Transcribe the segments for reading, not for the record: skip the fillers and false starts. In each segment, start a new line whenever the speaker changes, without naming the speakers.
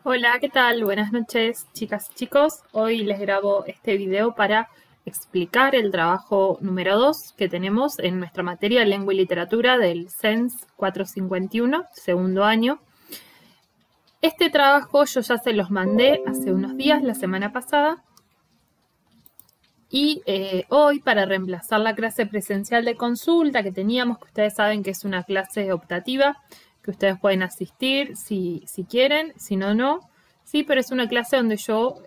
Hola, ¿qué tal? Buenas noches, chicas y chicos. Hoy les grabo este video para explicar el trabajo número 2 que tenemos en nuestra materia de lengua y literatura del CENS 451, segundo año. Este trabajo yo ya se los mandé hace unos días, la semana pasada. Y hoy, para reemplazar la clase presencial de consulta que teníamos, que ustedes saben que es una clase optativa, que ustedes pueden asistir si quieren, si no, no. Sí, pero es una clase donde yo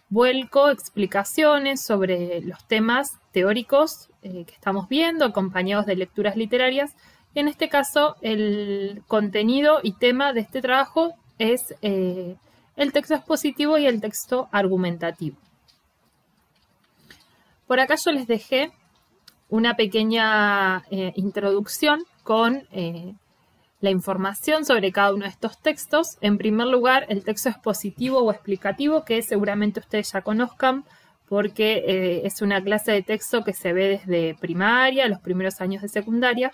vuelco explicaciones sobre los temas teóricos que estamos viendo, acompañados de lecturas literarias. Y en este caso, el contenido y tema de este trabajo es el texto expositivo y el texto argumentativo. Por acá yo les dejé una pequeña introducción con la información sobre cada uno de estos textos. En primer lugar, el texto expositivo o explicativo, que seguramente ustedes ya conozcan, porque es una clase de texto que se ve desde primaria, los primeros años de secundaria.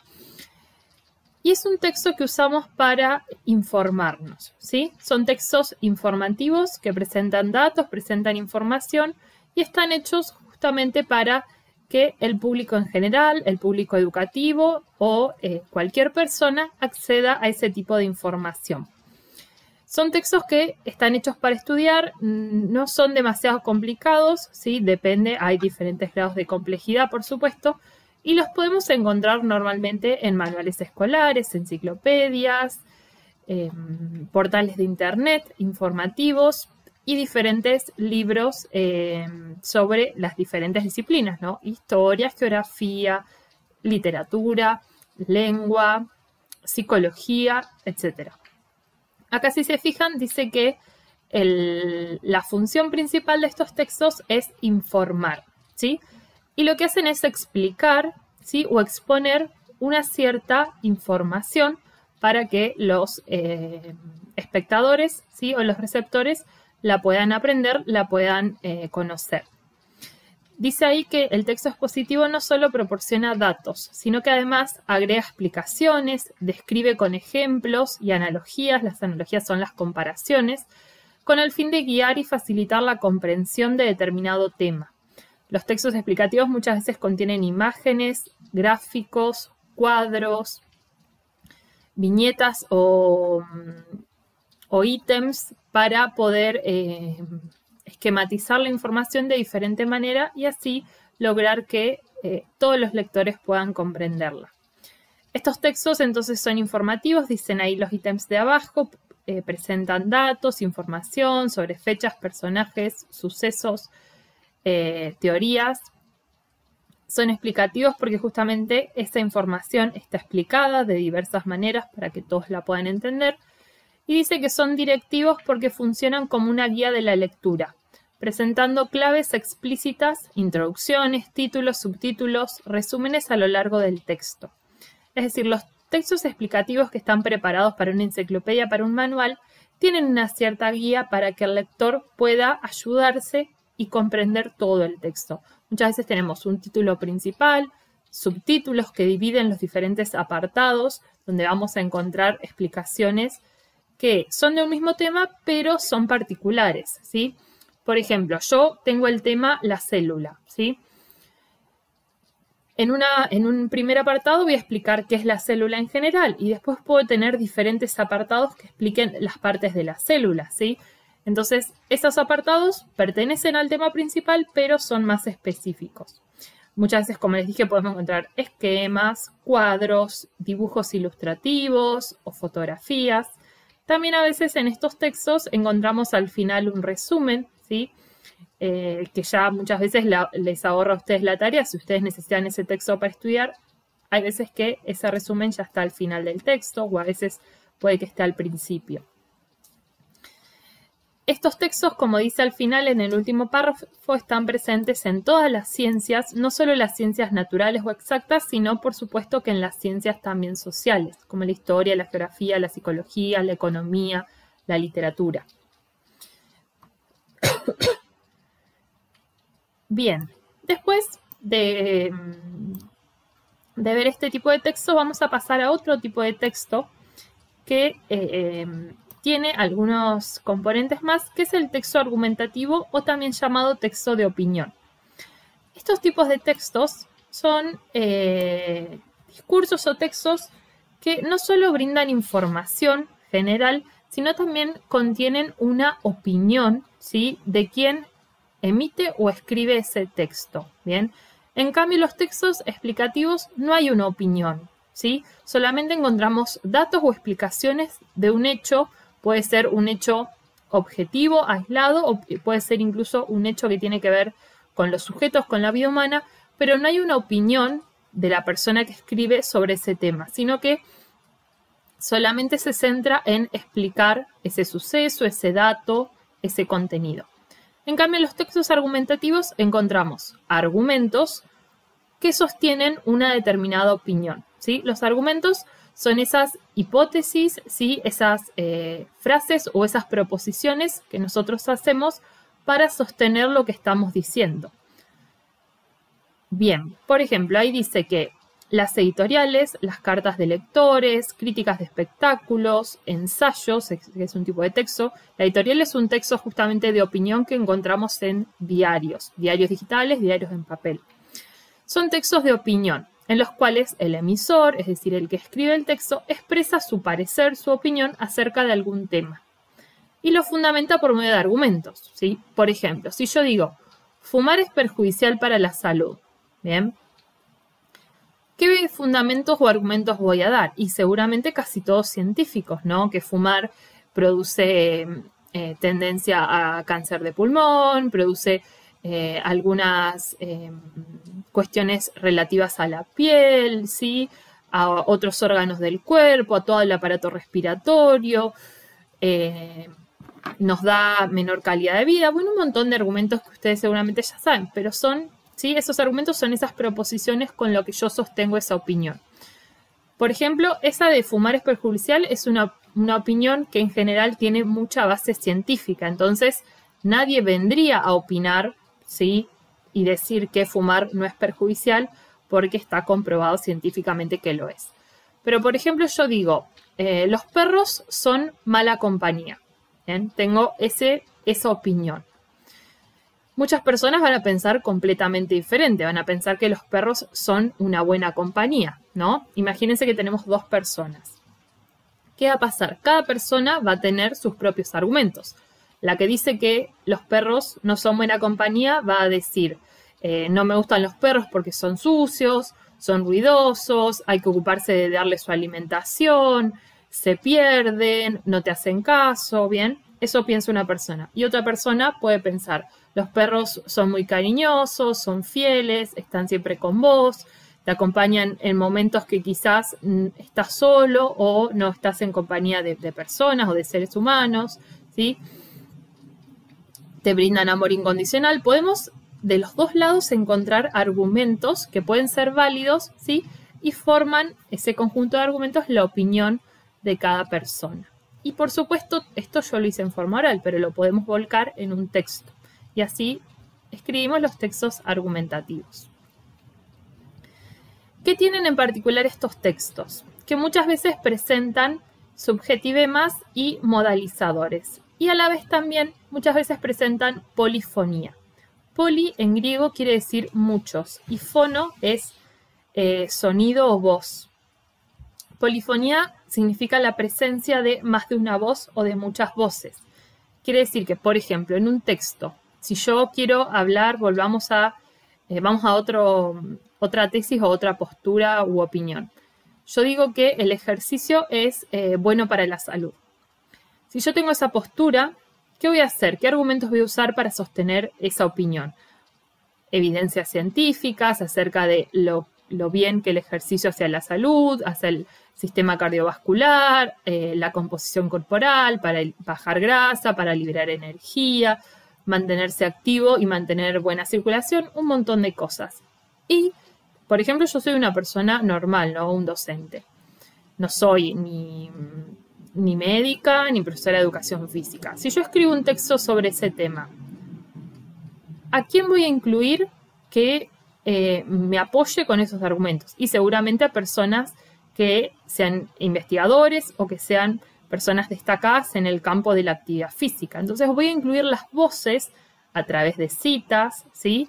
Y es un texto que usamos para informarnos, ¿sí? Son textos informativos que presentan datos, presentan información y están hechos justamente para que el público en general, el público educativo o cualquier persona acceda a ese tipo de información. Son textos que están hechos para estudiar, no son demasiado complicados, ¿sí? Depende, hay diferentes grados de complejidad, por supuesto, y los podemos encontrar normalmente en manuales escolares, enciclopedias, portales de internet, informativos y diferentes libros sobre las diferentes disciplinas, ¿no? Historia, geografía, literatura, lengua, psicología, etc. Acá, si se fijan, dice que la función principal de estos textos es informar, ¿sí? Y lo que hacen es explicar, ¿sí? O exponer una cierta información para que los espectadores, ¿sí? O los receptores la puedan aprender, la puedan conocer. Dice ahí que el texto expositivo no solo proporciona datos, sino que además agrega explicaciones, describe con ejemplos y analogías, las analogías son las comparaciones, con el fin de guiar y facilitar la comprensión de determinado tema. Los textos explicativos muchas veces contienen imágenes, gráficos, cuadros, viñetas o ítems para poder esquematizar la información de diferente manera y así lograr que todos los lectores puedan comprenderla. Estos textos entonces son informativos, dicen ahí los ítems de abajo, presentan datos, información sobre fechas, personajes, sucesos, teorías. Son explicativos porque justamente esta información está explicada de diversas maneras para que todos la puedan entender. Y dice que son directivos porque funcionan como una guía de la lectura, presentando claves explícitas, introducciones, títulos, subtítulos, resúmenes a lo largo del texto. Es decir, los textos explicativos que están preparados para una enciclopedia, para un manual, tienen una cierta guía para que el lector pueda ayudarse y comprender todo el texto. Muchas veces tenemos un título principal, subtítulos que dividen los diferentes apartados, donde vamos a encontrar explicaciones que son de un mismo tema, pero son particulares, ¿sí? Por ejemplo, yo tengo el tema la célula, ¿sí? En un primer apartado voy a explicar qué es la célula en general y después puedo tener diferentes apartados que expliquen las partes de la célula, ¿sí? Entonces, esos apartados pertenecen al tema principal, pero son más específicos. Muchas veces, como les dije, podemos encontrar esquemas, cuadros, dibujos ilustrativos o fotografías. También a veces en estos textos encontramos al final un resumen, ¿sí? Que ya muchas veces les ahorra a ustedes la tarea. Si ustedes necesitan ese texto para estudiar, hay veces que ese resumen ya está al final del texto o a veces puede que esté al principio. Estos textos, como dice al final en el último párrafo, están presentes en todas las ciencias, no solo las ciencias naturales o exactas, sino por supuesto que en las ciencias también sociales, como la historia, la geografía, la psicología, la economía, la literatura. Bien, después de ver este tipo de texto, vamos a pasar a otro tipo de texto que tiene algunos componentes más, que es el texto argumentativo o también llamado texto de opinión. Estos tipos de textos son discursos o textos que no solo brindan información general, sino también contienen una opinión, ¿sí?, de quien emite o escribe ese texto. Bien, en cambio, los textos explicativos no hay una opinión, ¿sí? Solamente encontramos datos o explicaciones de un hecho. Puede ser un hecho objetivo, aislado, o puede ser incluso un hecho que tiene que ver con los sujetos, con la vida humana, pero no hay una opinión de la persona que escribe sobre ese tema, sino que solamente se centra en explicar ese suceso, ese dato, ese contenido. En cambio, en los textos argumentativos encontramos argumentos que sostienen una determinada opinión, ¿sí? Los argumentos son esas hipótesis, ¿sí?, esas frases o esas proposiciones que nosotros hacemos para sostener lo que estamos diciendo. Bien, por ejemplo, ahí dice que las editoriales, las cartas de lectores, críticas de espectáculos, ensayos, que es un tipo de texto. La editorial es un texto justamente de opinión que encontramos en diarios digitales, diarios en papel. Son textos de opinión en los cuales el emisor, es decir, el que escribe el texto, expresa su parecer, su opinión acerca de algún tema. Y lo fundamenta por medio de argumentos, ¿sí? Por ejemplo, si yo digo, fumar es perjudicial para la salud, ¿bien? ¿Qué fundamentos o argumentos voy a dar? Y seguramente casi todos científicos, ¿no? Que fumar produce tendencia a cáncer de pulmón, produce algunas cuestiones relativas a la piel, ¿sí?, a otros órganos del cuerpo, a todo el aparato respiratorio, nos da menor calidad de vida. Bueno, un montón de argumentos que ustedes seguramente ya saben, pero son, ¿sí?, esos argumentos son esas proposiciones con lo que yo sostengo esa opinión. Por ejemplo, esa de fumar es perjudicial es una opinión que en general tiene mucha base científica, entonces nadie vendría a opinar, ¿sí?, y decir que fumar no es perjudicial porque está comprobado científicamente que lo es. Pero, por ejemplo, yo digo, los perros son mala compañía. ¿Bien? Tengo esa opinión. Muchas personas van a pensar completamente diferente, van a pensar que los perros son una buena compañía, ¿no? Imagínense que tenemos dos personas. ¿Qué va a pasar? Cada persona va a tener sus propios argumentos. La que dice que los perros no son buena compañía va a decir, no me gustan los perros porque son sucios, son ruidosos, hay que ocuparse de darles su alimentación, se pierden, no te hacen caso, ¿bien? Eso piensa una persona. Y otra persona puede pensar, los perros son muy cariñosos, son fieles, están siempre con vos, te acompañan en momentos que quizás estás solo o no estás en compañía de personas o de seres humanos, ¿sí? Te brindan amor incondicional. Podemos de los dos lados encontrar argumentos que pueden ser válidos, ¿sí?, y forman ese conjunto de argumentos la opinión de cada persona. Y por supuesto, esto yo lo hice en forma oral, pero lo podemos volcar en un texto. Y así escribimos los textos argumentativos. ¿Qué tienen en particular estos textos? Que muchas veces presentan subjetivemas y modalizadores. Y a la vez también muchas veces presentan polifonía. Poli en griego quiere decir muchos y fono es sonido o voz. Polifonía significa la presencia de más de una voz o de muchas voces. Quiere decir que, por ejemplo, en un texto, si yo quiero hablar, vamos a otra tesis o otra postura u opinión. Yo digo que el ejercicio es bueno para la salud. Si yo tengo esa postura, ¿qué voy a hacer? ¿Qué argumentos voy a usar para sostener esa opinión? Evidencias científicas acerca de lo bien que el ejercicio hace a la salud, hacia el sistema cardiovascular, la composición corporal, para bajar grasa, para liberar energía, mantenerse activo y mantener buena circulación, un montón de cosas. Y, por ejemplo, yo soy una persona normal, no un docente. No soy ni médica ni profesora de educación física. Si yo escribo un texto sobre ese tema, ¿a quién voy a incluir que me apoye con esos argumentos? Y seguramente a personas que sean investigadores o que sean personas destacadas en el campo de la actividad física. Entonces voy a incluir las voces a través de citas, ¿sí?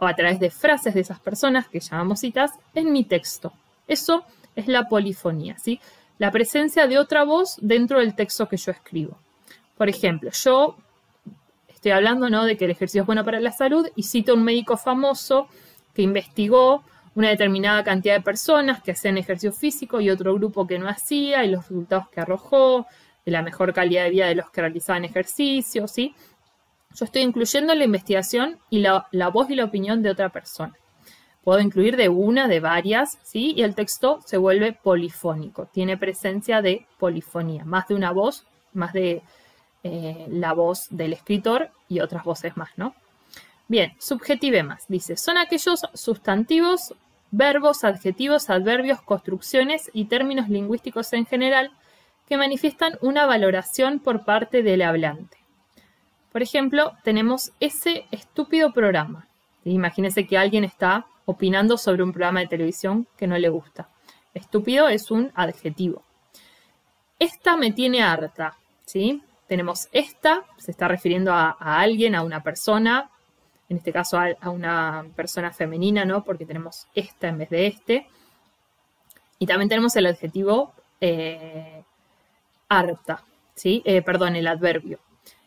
O a través de frases de esas personas que llamamos citas en mi texto. Eso es la polifonía, ¿sí? La presencia de otra voz dentro del texto que yo escribo. Por ejemplo, yo estoy hablando, ¿no?, de que el ejercicio es bueno para la salud y cito a un médico famoso que investigó una determinada cantidad de personas que hacían ejercicio físico y otro grupo que no hacía y los resultados que arrojó, de la mejor calidad de vida de los que realizaban ejercicio, ¿sí? Yo estoy incluyendo la investigación y la voz y la opinión de otra persona. Puedo incluir de una, de varias, ¿sí? Y el texto se vuelve polifónico. Tiene presencia de polifonía. Más de una voz, más de la voz del escritor y otras voces más, ¿no? Bien, subjetive más. Dice, son aquellos sustantivos, verbos, adjetivos, adverbios, construcciones y términos lingüísticos en general que manifiestan una valoración por parte del hablante. Por ejemplo, tenemos ese estúpido programa. ¿Sí? Imagínense que alguien está opinando sobre un programa de televisión que no le gusta. Estúpido es un adjetivo. Esta me tiene harta, ¿sí? Tenemos esta, se está refiriendo a alguien, a una persona, en este caso a una persona femenina, ¿no? Porque tenemos esta en vez de este. Y también tenemos el adjetivo harta, ¿sí? El adverbio.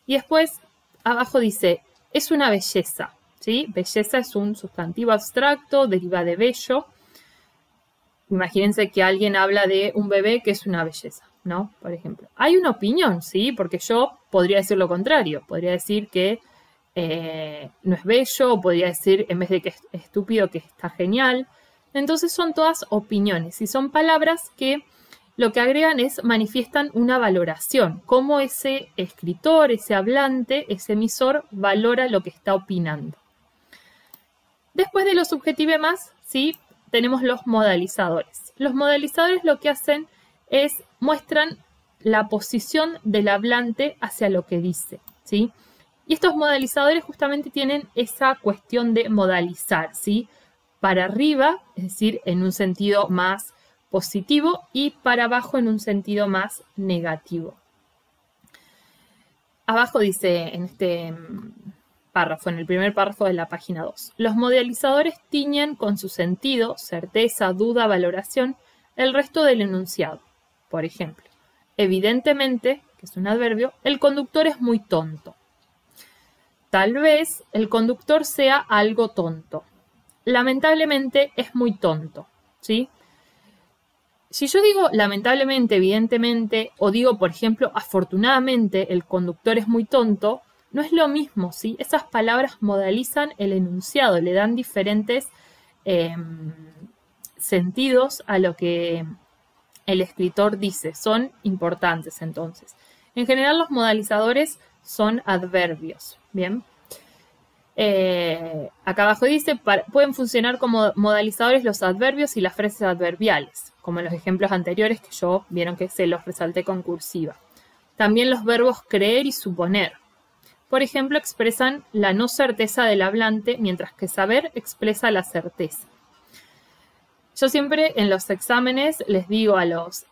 Y después, abajo dice, es una belleza, ¿sí? Belleza es un sustantivo abstracto, deriva de bello. Imagínense que alguien habla de un bebé que es una belleza, ¿no? Por ejemplo. Hay una opinión, ¿sí? Porque yo podría decir lo contrario. Podría decir que no es bello, o podría decir, en vez de que es estúpido, que está genial. Entonces son todas opiniones y son palabras que lo que agregan es, manifiestan una valoración. Cómo ese escritor, ese hablante, ese emisor valora lo que está opinando. Después de los subjetive más, ¿sí?, tenemos los modalizadores. Los modalizadores lo que hacen es muestran la posición del hablante hacia lo que dice, ¿sí? Y estos modalizadores justamente tienen esa cuestión de modalizar, ¿sí? Para arriba, es decir, en un sentido más positivo, y para abajo en un sentido más negativo. Abajo dice en este párrafo, en el primer párrafo de la página 2, los modalizadores tiñen con su sentido, certeza, duda, valoración, el resto del enunciado. Por ejemplo, evidentemente, que es un adverbio, el conductor es muy tonto. Tal vez el conductor sea algo tonto. Lamentablemente es muy tonto, ¿sí? Si yo digo lamentablemente, evidentemente, o digo, por ejemplo, afortunadamente el conductor es muy tonto, no es lo mismo, ¿sí? Esas palabras modalizan el enunciado, le dan diferentes sentidos a lo que el escritor dice. Son importantes, entonces. En general, los modalizadores son adverbios, ¿bien? Acá abajo dice, pueden funcionar como modalizadores los adverbios y las frases adverbiales, como en los ejemplos anteriores que vieron que se los resalté con cursiva. También los verbos creer y suponer. Por ejemplo, expresan la no certeza del hablante, mientras que saber expresa la certeza. Yo siempre en los exámenes les digo a los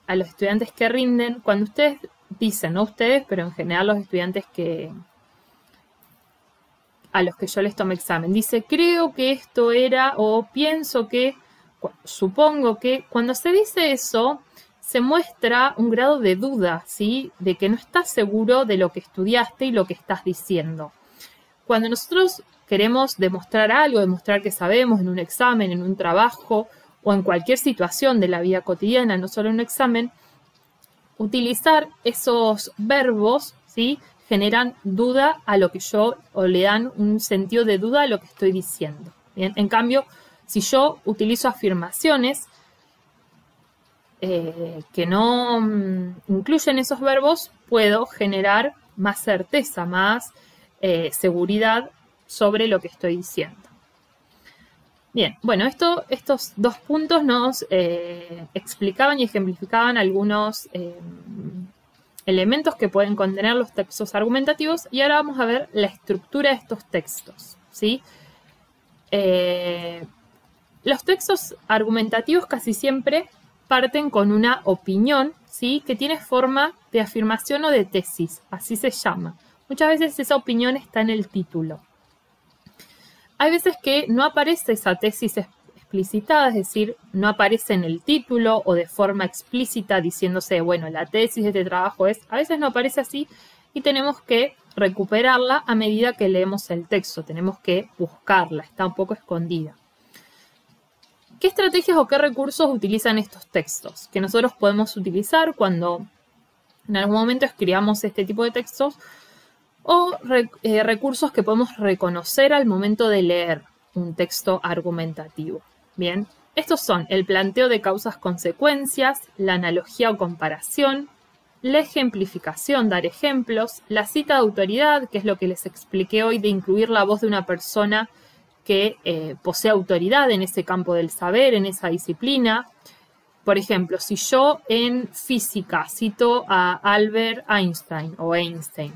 estudiantes que rinden, cuando ustedes dicen, no ustedes, pero en general los estudiantes a los que yo les tomo examen, dice, creo que esto era, o pienso que, supongo que, cuando se dice eso, se muestra un grado de duda, ¿sí? De que no estás seguro de lo que estudiaste y lo que estás diciendo. Cuando nosotros queremos demostrar algo, demostrar que sabemos en un examen, en un trabajo o en cualquier situación de la vida cotidiana, no solo en un examen, utilizar esos verbos, ¿sí?, generan duda a lo que o le dan un sentido de duda a lo que estoy diciendo. ¿Bien? En cambio, si yo utilizo afirmaciones que no incluyen esos verbos, puedo generar más certeza, más seguridad sobre lo que estoy diciendo. Bien, bueno, estos dos puntos nos explicaban y ejemplificaban algunos elementos que pueden contener los textos argumentativos, y ahora vamos a ver la estructura de estos textos, ¿sí? Los textos argumentativos casi siempre parten con una opinión, ¿sí? Que tiene forma de afirmación o de tesis, así se llama. Muchas veces esa opinión está en el título. Hay veces que no aparece esa tesis explicitada, es decir, no aparece en el título o de forma explícita diciéndose, bueno, la tesis de este trabajo es, a veces no aparece así y tenemos que recuperarla a medida que leemos el texto, tenemos que buscarla, está un poco escondida. ¿Qué estrategias o qué recursos utilizan estos textos? Que nosotros podemos utilizar cuando en algún momento escribamos este tipo de textos o recursos que podemos reconocer al momento de leer un texto argumentativo. Bien, estos son el planteo de causas-consecuencias, la analogía o comparación, la ejemplificación, dar ejemplos, la cita de autoridad, que es lo que les expliqué hoy de incluir la voz de una persona que posee autoridad en ese campo del saber, en esa disciplina. Por ejemplo, si yo en física cito a Albert Einstein o Einstein,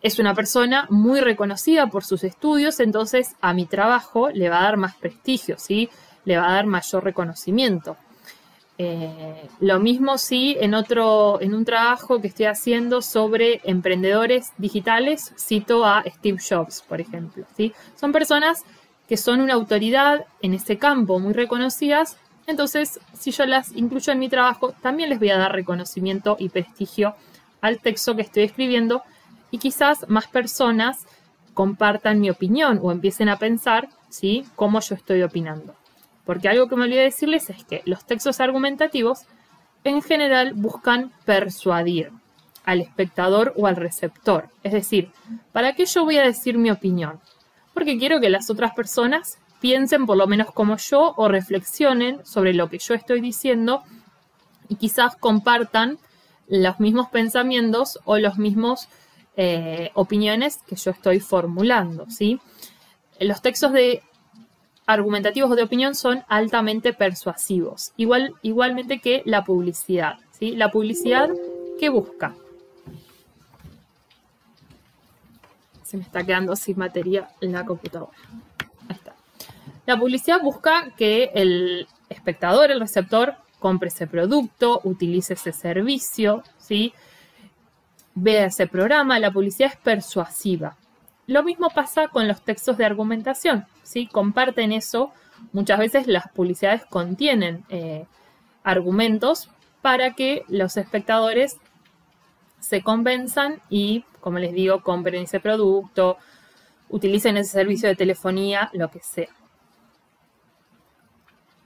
es una persona muy reconocida por sus estudios, entonces a mi trabajo le va a dar más prestigio, ¿sí? Le va a dar mayor reconocimiento. Lo mismo si en un trabajo que estoy haciendo sobre emprendedores digitales cito a Steve Jobs, por ejemplo, ¿sí? Son personas que son una autoridad en ese campo, muy reconocidas, entonces si yo las incluyo en mi trabajo también les voy a dar reconocimiento y prestigio al texto que estoy escribiendo y quizás más personas compartan mi opinión o empiecen a pensar, ¿sí?, cómo yo estoy opinando. Porque algo que me olvidé decirles es que los textos argumentativos en general buscan persuadir al espectador o al receptor. Es decir, ¿para qué yo voy a decir mi opinión? Porque quiero que las otras personas piensen por lo menos como yo o reflexionen sobre lo que yo estoy diciendo y quizás compartan los mismos pensamientos o los mismos opiniones que yo estoy formulando, ¿sí? Los textos argumentativos o de opinión son altamente persuasivos, igualmente que la publicidad, ¿sí? La publicidad, ¿qué busca? Se me está quedando sin batería en la computadora. Ahí está. La publicidad busca que el espectador, el receptor, compre ese producto, utilice ese servicio, ¿sí? Vea ese programa. La publicidad es persuasiva. Lo mismo pasa con los textos de argumentación, ¿sí? Comparten eso. Muchas veces las publicidades contienen argumentos para que los espectadores se convenzan y, como les digo, compren ese producto, utilicen ese servicio de telefonía, lo que sea.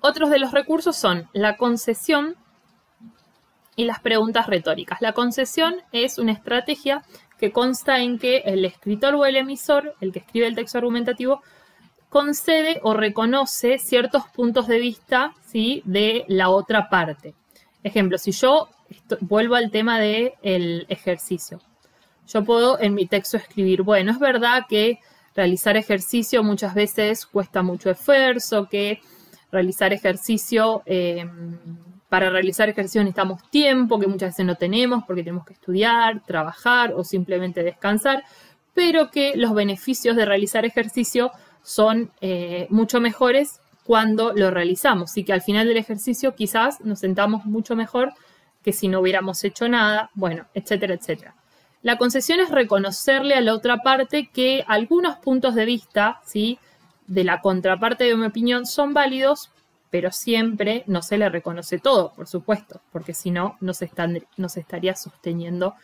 Otros de los recursos son la concesión y las preguntas retóricas. La concesión es una estrategia que consta en que el escritor o el emisor, el que escribe el texto argumentativo, concede o reconoce ciertos puntos de vista, ¿sí?, de la otra parte. Ejemplo, si yo vuelvo al tema del ejercicio, yo puedo en mi texto escribir, bueno, es verdad que realizar ejercicio muchas veces cuesta mucho esfuerzo, que realizar ejercicio, para realizar ejercicio necesitamos tiempo, que muchas veces no tenemos porque tenemos que estudiar, trabajar o simplemente descansar, pero que los beneficios de realizar ejercicio son mucho mejores cuando lo realizamos y que al final del ejercicio quizás nos sentamos mucho mejor que si no hubiéramos hecho nada, bueno, etcétera, etcétera. La concesión es reconocerle a la otra parte que algunos puntos de vista, ¿sí?, de la contraparte de mi opinión son válidos, pero siempre no se le reconoce todo, por supuesto, porque si no, no se estaría sosteniendo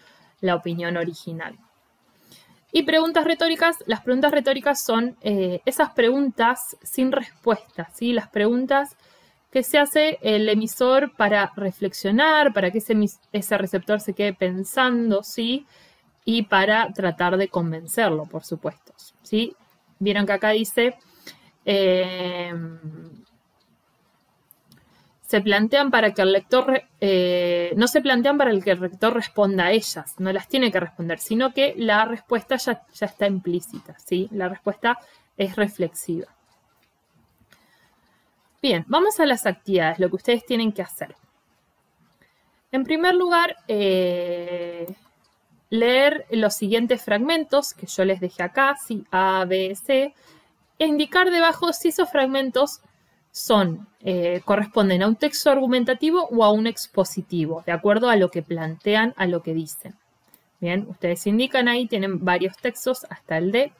la opinión original. Y preguntas retóricas, las preguntas retóricas son esas preguntas sin respuesta, ¿sí? Las preguntas que se hace el emisor para reflexionar, para que ese receptor se quede pensando, ¿sí?, y para tratar de convencerlo, por supuesto, ¿sí? Vieron que acá dice, se plantean para que el lector, no se plantean para que el lector responda a ellas, no las tiene que responder, sino que la respuesta ya está implícita, ¿sí? La respuesta es reflexiva. Bien, vamos a las actividades, lo que ustedes tienen que hacer. En primer lugar, leer los siguientes fragmentos que yo les dejé acá, ¿sí?, A, B, C, e indicar debajo si esos fragmentos corresponden a un texto argumentativo o a un expositivo, de acuerdo a lo que plantean, a lo que dicen. Bien, ustedes indican ahí, tienen varios textos hasta el D.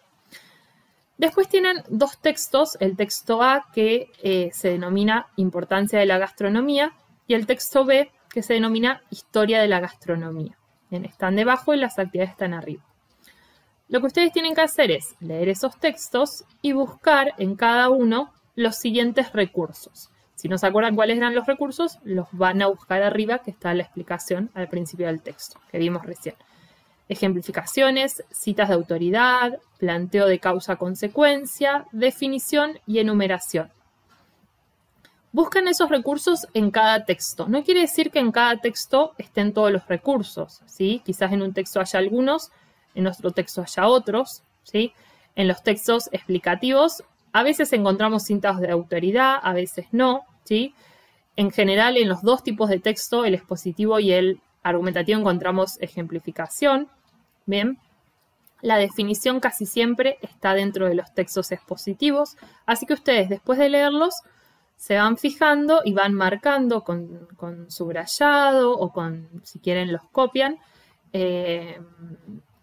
Después tienen dos textos, el texto A que se denomina Importancia de la gastronomía y el texto B que se denomina Historia de la gastronomía. Bien, están debajo y las actividades están arriba. Lo que ustedes tienen que hacer es leer esos textos y buscar en cada uno los siguientes recursos. Si no se acuerdan cuáles eran los recursos, los van a buscar arriba, que está la explicación al principio del texto, que vimos recién. Ejemplificaciones, citas de autoridad, planteo de causa-consecuencia, definición y enumeración. Buscan esos recursos en cada texto. No quiere decir que en cada texto estén todos los recursos, ¿sí? Quizás en un texto haya algunos, en otro texto haya otros, ¿sí? En los textos explicativos a veces encontramos citas de autoridad, a veces no, ¿sí? En general, en los dos tipos de texto, el expositivo y el argumentativo, encontramos ejemplificación. Bien, la definición casi siempre está dentro de los textos expositivos, así que ustedes después de leerlos se van fijando y van marcando con subrayado o si quieren los copian,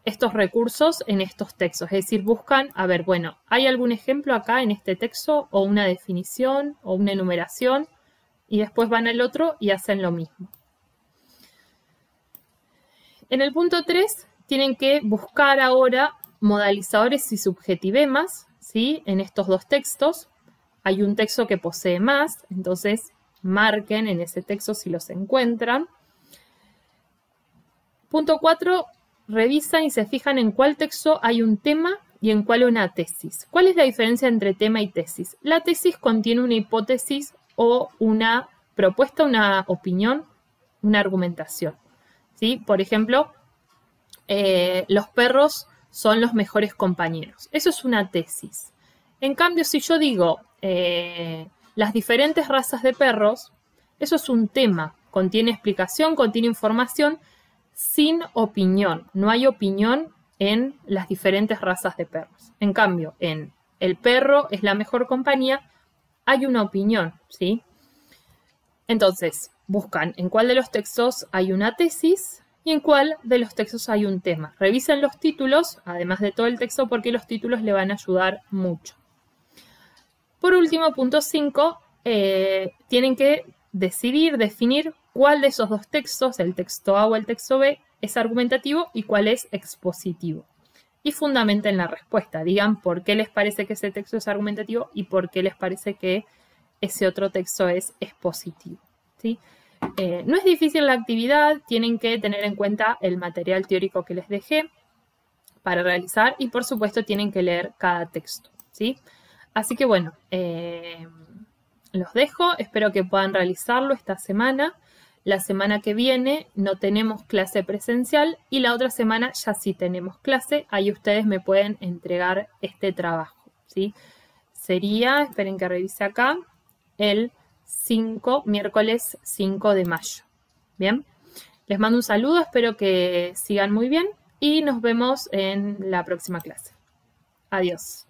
estos recursos en estos textos. Es decir, buscan, a ver, bueno, ¿hay algún ejemplo acá en este texto o una definición o una enumeración? Y después van al otro y hacen lo mismo. En el punto 3 tienen que buscar ahora modalizadores y subjetivemas, ¿sí? En estos dos textos. Hay un texto que posee más, entonces marquen en ese texto si los encuentran. Punto 4, revisan y se fijan en cuál texto hay un tema y en cuál una tesis. ¿Cuál es la diferencia entre tema y tesis? La tesis contiene una hipótesis o una propuesta, una opinión, una argumentación, ¿sí? Por ejemplo, los perros son los mejores compañeros. Eso es una tesis. En cambio, si yo digo las diferentes razas de perros, eso es un tema. Contiene explicación, contiene información, sin opinión. No hay opinión en las diferentes razas de perros. En cambio, en el perro es la mejor compañía, hay una opinión, ¿sí? Entonces, buscan en cuál de los textos hay una tesis y en cuál de los textos hay un tema. Revisen los títulos, además de todo el texto, porque los títulos le van a ayudar mucho. Por último, punto 5, tienen que definir cuál de esos dos textos, el texto A o el texto B, es argumentativo y cuál es expositivo. Y fundamenten la respuesta. Digan por qué les parece que ese texto es argumentativo y por qué les parece que ese otro texto es expositivo, ¿sí? No es difícil la actividad, tienen que tener en cuenta el material teórico que les dejé para realizar y por supuesto tienen que leer cada texto, ¿sí? Así que bueno, los dejo, espero que puedan realizarlo esta semana. La semana que viene no tenemos clase presencial y la otra semana ya sí tenemos clase. Ahí ustedes me pueden entregar este trabajo, ¿sí? Sería, esperen que revise acá, el miércoles 5 de mayo. Bien, les mando un saludo, espero que sigan muy bien y nos vemos en la próxima clase. Adiós.